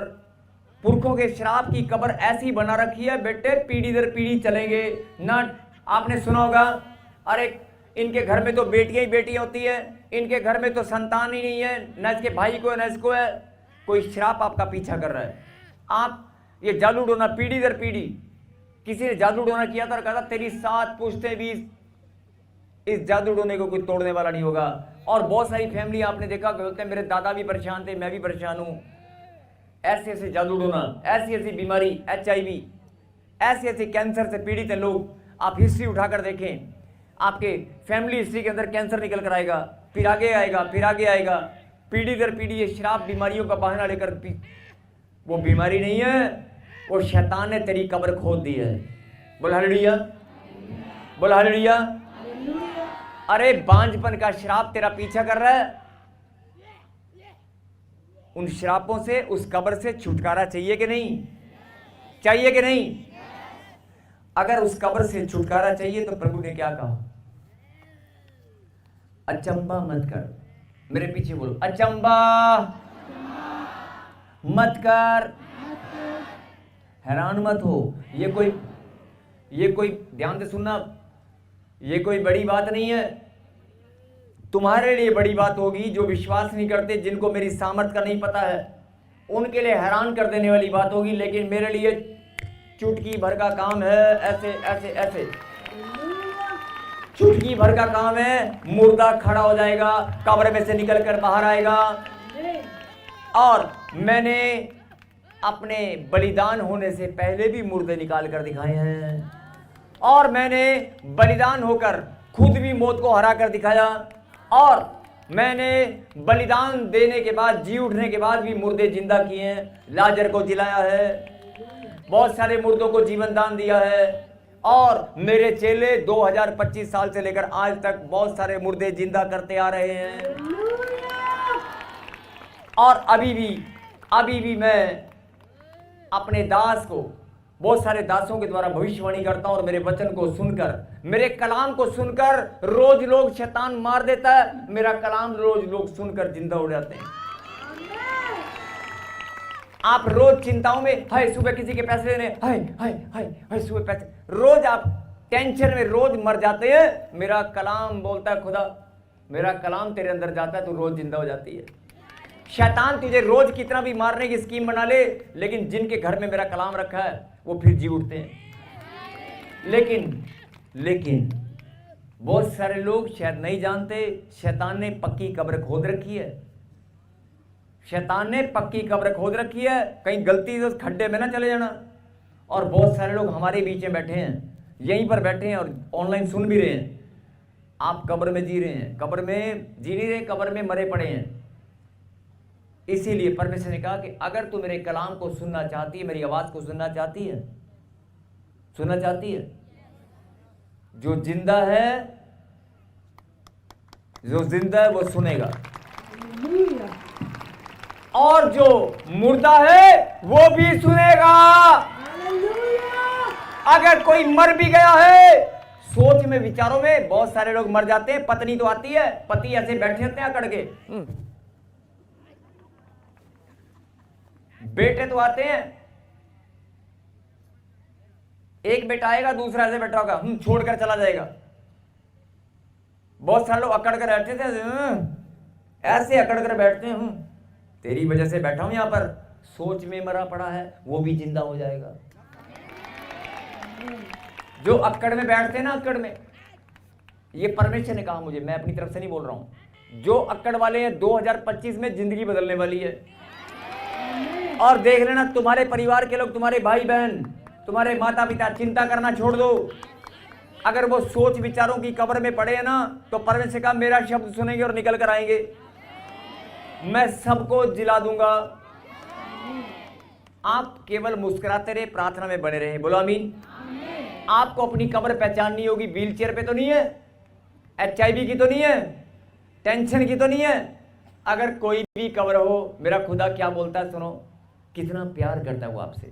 पुरखों के शराब की कब्र ऐसी बना रखी है बेटे, पीढ़ी दर पीढ़ी चलेंगे ना। आपने सुना होगा, अरे इनके घर में तो बेटियां ही बेटियां होती है, इनके घर में तो संतान ही नहीं है, न इसके भाई को है न इसको है। कोई शराप आपका पीछा कर रहा है। आप ये जादू टोना पीढ़ी दर पीढ़ी, किसी ने जादू टोना किया था और कहा था तेरी 7 पुश्तें भी इस जादू टोने को कोई तोड़ने वाला नहीं होगा। और बहुत सारी फैमिली आपने देखा कि बोलते हैं मेरे दादा भी परेशान थे, मैं भी परेशान हूं। ऐसे ऐसे जादू टोना, ऐसी ऐसी बीमारी, HIV, ऐसे ऐसे कैंसर से पीड़ित है लोग। आप हिस्ट्री उठाकर देखें, आपके फैमिली हिस्ट्री के अंदर कैंसर निकल कर आएगा, फिर आगे आएगा, फिर आगे आएगा। पीढ़ी दर पीढ़ी ये शराब बीमारियों का बहाना लेकर वो बीमारी नहीं है, वो शैतान ने तेरी कब्र खोद दी है। बोल हालेलुया, बोल हालेलुया। अरे बांझपन का श्राप तेरा पीछा कर रहा है, उन श्रापों से, उस कब्र से छुटकारा चाहिए कि नहीं? चाहिए कि नहीं? अगर उस कब्र से छुटकारा चाहिए तो प्रभु ने क्या कहा? अचंबा मत कर। मेरे पीछे बोलो, अचंबा मत कर, हैरान मत हो। ये कोई ध्यान से सुनना, ये कोई बड़ी बात नहीं है। तुम्हारे लिए बड़ी बात होगी, जो विश्वास नहीं करते, जिनको मेरी सामर्थ का नहीं पता है, उनके लिए हैरान कर देने वाली बात होगी। लेकिन मेरे लिए चुटकी भर का काम है। ऐसे ऐसे ऐसे चुटकी भर का काम है। मुर्दा खड़ा हो जाएगा, कब्र में से निकल कर बाहर आएगा। और मैंने अपने बलिदान होने से पहले भी मुर्दे निकाल कर दिखाए हैं, और मैंने बलिदान होकर खुद भी मौत को हरा कर दिखाया, और मैंने बलिदान देने के बाद, जी उठने के बाद भी मुर्दे जिंदा किए हैं। लाजर को जिलाया है, बहुत सारे मुर्दों को जीवन दान दिया है, और मेरे चेले 2025 साल से लेकर आज तक बहुत सारे मुर्दे जिंदा करते आ रहे हैं। और अभी भी मैं अपने दास को, बहुत सारे दासों के द्वारा भविष्यवाणी करता हूं, और मेरे वचन को सुनकर, मेरे कलाम को सुनकर रोज लोग शैतान मार देता है, मेरा कलाम रोज लोग सुनकर जिंदा हो जाते हैं। आप रोज चिंताओं में, हाय सुबह किसी के पैसे देने, हाय हाय हाय हाय सुबह पैसे, रोज आप टेंशन में रोज मर जाते हैं। मेरा कलाम बोलता है, खुदा मेरा कलाम तेरे अंदर जाता है, तू रोज जिंदा हो जाती है। शैतान तुझे रोज कितना भी मारने की स्कीम बना ले, लेकिन जिनके घर में मेरा कलाम रखा है वो फिर जी उठते हैं। लेकिन बहुत सारे लोग शायद नहीं जानते, शैतान ने पक्की कब्र खोद रखी है। शैतान ने पक्की कब्र खोद रखी है, कहीं गलती से उस खड्डे में ना चले जाना। और बहुत सारे लोग हमारे बीच में बैठे हैं, यहीं पर बैठे हैं और ऑनलाइन सुन भी रहे हैं। आप कब्र में जी रहे हैं, कब्र में जी नहीं रहे, कब्र में मरे पड़े हैं। इसीलिए परमेश्वर ने कहा कि अगर तू मेरे कलाम को सुनना चाहती है, मेरी आवाज को सुनना चाहती है, जो जिंदा है वो सुनेगा, और जो मुर्दा है वो भी सुनेगा। अगर कोई मर भी गया है, सोच में, विचारों में बहुत सारे लोग मर जाते हैं। पत्नी तो आती है, पति ऐसे बैठे रहते हैं अकड़ के, बेटे तो आते हैं, एक बेटा आएगा, दूसरा ऐसे बैठा होगा, छोड़कर चला जाएगा। बहुत सारे लोग अकड़ कर बैठे थे, ऐसे अकड़ कर बैठते हैं, तेरी वजह से बैठा हूं यहां पर। सोच में मरा पड़ा है, वो भी जिंदा हो जाएगा। जो अक्कड़ में बैठते हैं ना, अक्कड़ में, ये परमेश्वर ने कहा मुझे, मैं अपनी तरफ से नहीं बोल रहा हूं। जो अक्कड़ वाले हैं, 2025 में जिंदगी बदलने वाली है। और देख लेना, तुम्हारे परिवार के लोग, तुम्हारे भाई बहन, तुम्हारे माता पिता, चिंता करना छोड़ दो। अगर वो सोच विचारों की कब्र में पड़े हैं ना, तो परमेश्वर का मेरा शब्द सुनेंगे और निकल कर आएंगे। मैं सबको जिला दूंगा। आप केवल मुस्कुराते रहे, प्रार्थना में बने रहे। बोलो आमीन। आपको अपनी कब्र पहचाननी होगी। व्हील चेयर पे तो नहीं है, HIV की तो नहीं है, टेंशन की तो नहीं है। अगर कोई भी कब्र हो, मेरा खुदा क्या बोलता है सुनो, कितना प्यार करता है वो आपसे।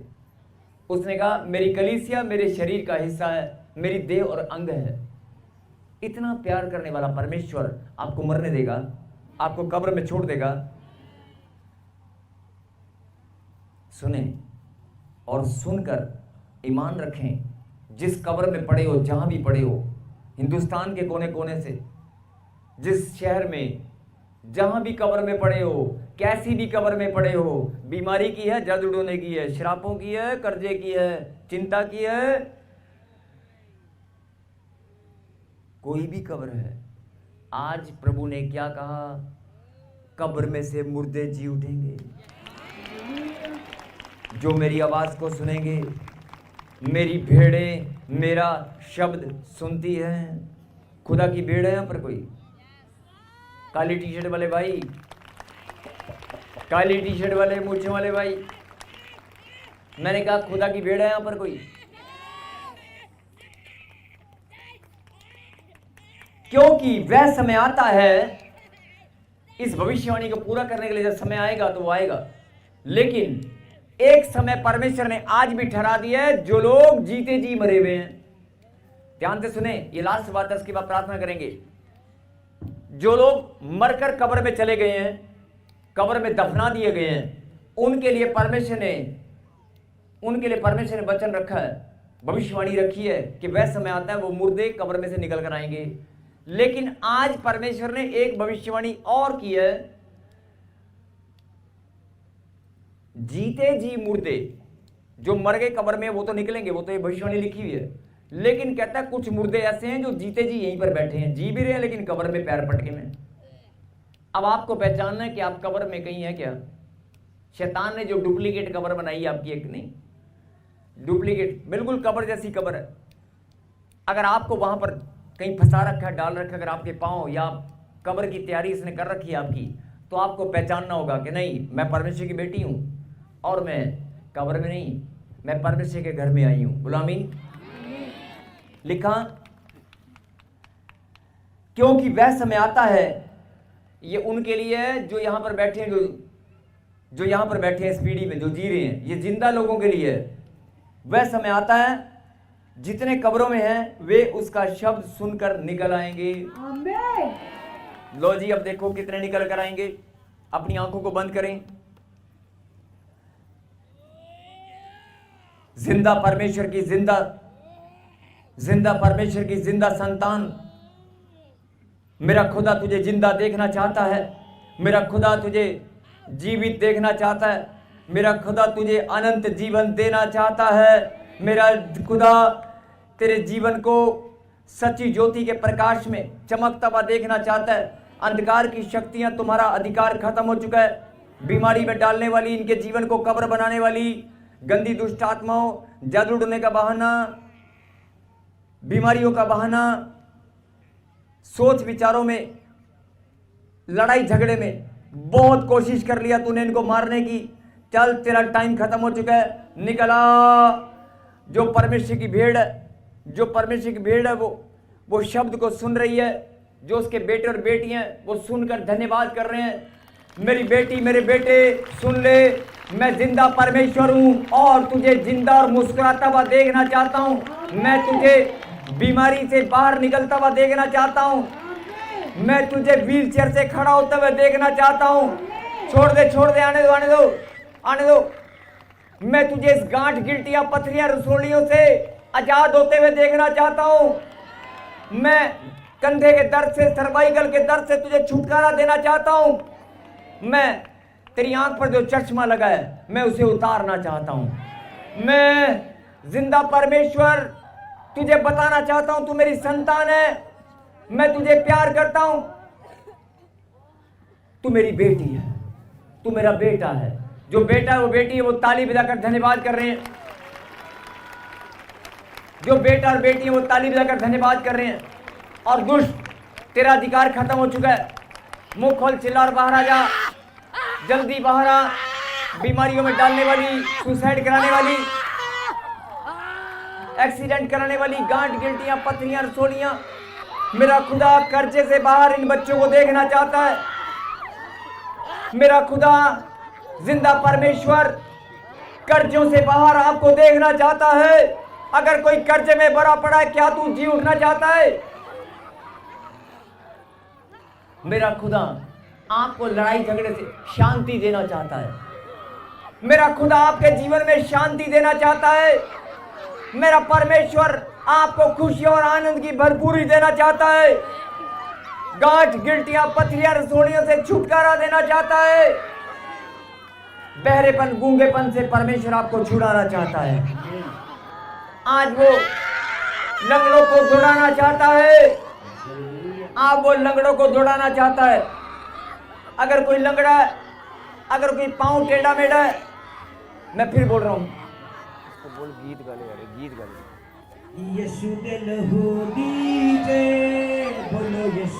उसने कहा मेरी कलीसिया मेरे शरीर का हिस्सा है, मेरी देह और अंग है। इतना प्यार करने वाला परमेश्वर आपको मरने देगा, आपको कब्र में छोड़ देगा? सुने और सुनकर ईमान रखें। जिस कब्र में पड़े हो, जहां भी पड़े हो, हिंदुस्तान के कोने कोने से, जिस शहर में, जहां भी कब्र में पड़े हो, कैसी भी कब्र में पड़े हो, बीमारी की है, जड़ उड़ने की है, श्रापों की है, कर्जे की है, चिंता की है, कोई भी कब्र है, आज प्रभु ने क्या कहा? कब्र में से मुर्दे जी उठेंगे। जो मेरी आवाज को सुनेंगे, मेरी भेड़ें मेरा शब्द सुनती है। खुदा की भेड़ है यहां पर कोई? काली टी शर्ट वाले भाई, काली टी शर्ट वाले मूछों वाले भाई, मैंने कहा खुदा की भेड़ है यहां पर कोई? क्योंकि वह समय आता है, इस भविष्यवाणी को पूरा करने के लिए जब समय आएगा तो वो आएगा, लेकिन एक समय परमेश्वर ने आज भी ठहरा दिया है, जो लोग जीते जी मरे हुए हैं। ध्यान से सुने, ये लास्ट बात है, उसके बाद प्रार्थना करेंगे। जो लोग मरकर कब्र में चले गए हैं, कब्र में दफना दिए गए हैं, उनके लिए परमेश्वर ने वचन रखा है, भविष्यवाणी रखी है कि वह समय आता है वो मुर्दे कब्र में से निकल कर आएंगे। लेकिन आज परमेश्वर ने एक भविष्यवाणी और की है, जीते जी मुर्दे जो मर गए कब्र में वो तो निकलेंगे, वो तो ये भविष्यवाणी लिखी हुई है। लेकिन कहता है कुछ मुर्दे ऐसे हैं जो जीते जी यहीं पर बैठे हैं, जी भी रहे हैं लेकिन कब्र में पैर पटके में। अब आपको पहचानना है कि आप कब्र में कहीं है क्या? शैतान ने जो डुप्लीकेट कब्र बनाई है आपकी, एक नहीं, डुप्लीकेट बिल्कुल कब्र जैसी कब्र है। अगर आपको वहां पर कहीं फंसा रखा है, डाल रखा है, अगर आपके पांव या कब्र की तैयारी इसने कर रखी है आपकी, तो आपको पहचानना होगा कि नहीं, मैं परमेश्वर की बेटी हूं और मैं कब्र में नहीं, मैं परमेश्वर के घर में आई हूं। बोलो आमीन। लिखा, क्योंकि वह समय आता है, ये उनके लिए है जो यहां पर बैठे हैं, जो यहां पर बैठे हैं इस पीढ़ी में जो जी रहे हैं, ये जिंदा लोगों के लिए है। वह समय आता है, जितने कब्रों में हैं वे उसका शब्द सुनकर निकल आएंगे। आमीन। लो जी, अब देखो कितने निकल कर आएंगे। अपनी आंखों को बंद करें। जिंदा परमेश्वर की जिंदा संतान, मेरा खुदा तुझे जिंदा देखना चाहता है, मेरा खुदा तुझे जीवित देखना चाहता है, मेरा खुदा तुझे अनंत जीवन देना चाहता है, मेरा खुदा तेरे जीवन को सच्ची ज्योति के प्रकाश में चमकता हुआ देखना चाहता है। अंधकार की शक्तियां, तुम्हारा अधिकार खत्म हो चुका है। बीमारी में डालने वाली, इनके जीवन को कब्र बनाने वाली गंदी दुष्ट आत्माओं, जादू उड़ने का बहाना, बीमारियों का बहाना, सोच विचारों में, लड़ाई झगड़े में बहुत कोशिश कर लिया तूने इनको मारने की, चल तेरा टाइम खत्म हो चुका है, निकला। जो परमेश्वर की भेड़ है, वो शब्द को सुन रही है, जो उसके बेटे और बेटियां वो सुनकर धन्यवाद कर रहे हैं। मेरी बेटी, मेरे बेटे सुन ले, मैं जिंदा परमेश्वर हूं और तुझे जिंदा और मुस्कुराता हुआ देखना चाहता हूं। मैं तुझे बीमारी से बाहर निकलता हुआ देखना चाहता हूं। मैं तुझे व्हील चेयर से खड़ा होते हुए देखना चाहता हूं। छोड़ दे, आने दो। मैं तुझे इस गांठ, गिल्टियां, पथरियां, रसोलियों से आजाद होते हुए देखना चाहता हूं। मैं कंधे के दर्द से, सर्वाइकल के दर्द से तुझे छुटकारा देना चाहता हूं। मैं तेरी आंख पर जो चश्मा लगा है मैं उसे उतारना चाहता हूं। मैं जिंदा परमेश्वर तुझे बताना चाहता हूं, तू मेरी संतान है, मैं तुझे प्यार करता हूं, तू मेरी बेटी है, तू मेरा बेटा है। जो बेटा है वो बेटी है, वो ताली बजाकर धन्यवाद कर रहे हैं। जो बेटा और बेटी है वो ताली बजाकर धन्यवाद कर रहे हैं। और दुष्ट, तेरा अधिकार खत्म हो चुका है। मुंह खोल, चिल्ला और बाहर आ जा, जल्दी बाहर आ। बीमारियों में डालने वाली, सुसाइड कराने वाली, एक्सीडेंट कराने वाली गांठ, गिल्टियां, पथरियां, रसोलियां, मेरा खुदा कर्जे से बाहर इन बच्चों को देखना चाहता है। मेरा खुदा जिंदा परमेश्वर कर्जों से बाहर आपको देखना चाहता है। अगर कोई कर्जे में भरा पड़ा है, क्या तू जी उठना चाहता है? मेरा खुदा आपको लड़ाई झगड़े से शांति देना चाहता है। मेरा खुदा आपके जीवन में शांति देना चाहता है। मेरा परमेश्वर आपको खुशी और आनंद की भरपूरी देना चाहता है। गांठ, गिल्टियां, पथरियां, रसोलियों से छुटकारा देना चाहता है। बहरेपन, गूंगेपन से परमेश्वर आपको छुड़ाना चाहता है। आज वो लंगड़ों को दौड़ाना चाहता है। आप वो लंगड़ों को दौड़ाना चाहता है। अगर कोई लंगड़ा है, अगर कोई पांव टेढ़ा मेढ़ा है, मैं फिर बोल रहा हूँ, उसको बोल गीत गा ले यार, गीत गा ले। यीशु दे लहू दी जय, बोलो यीशु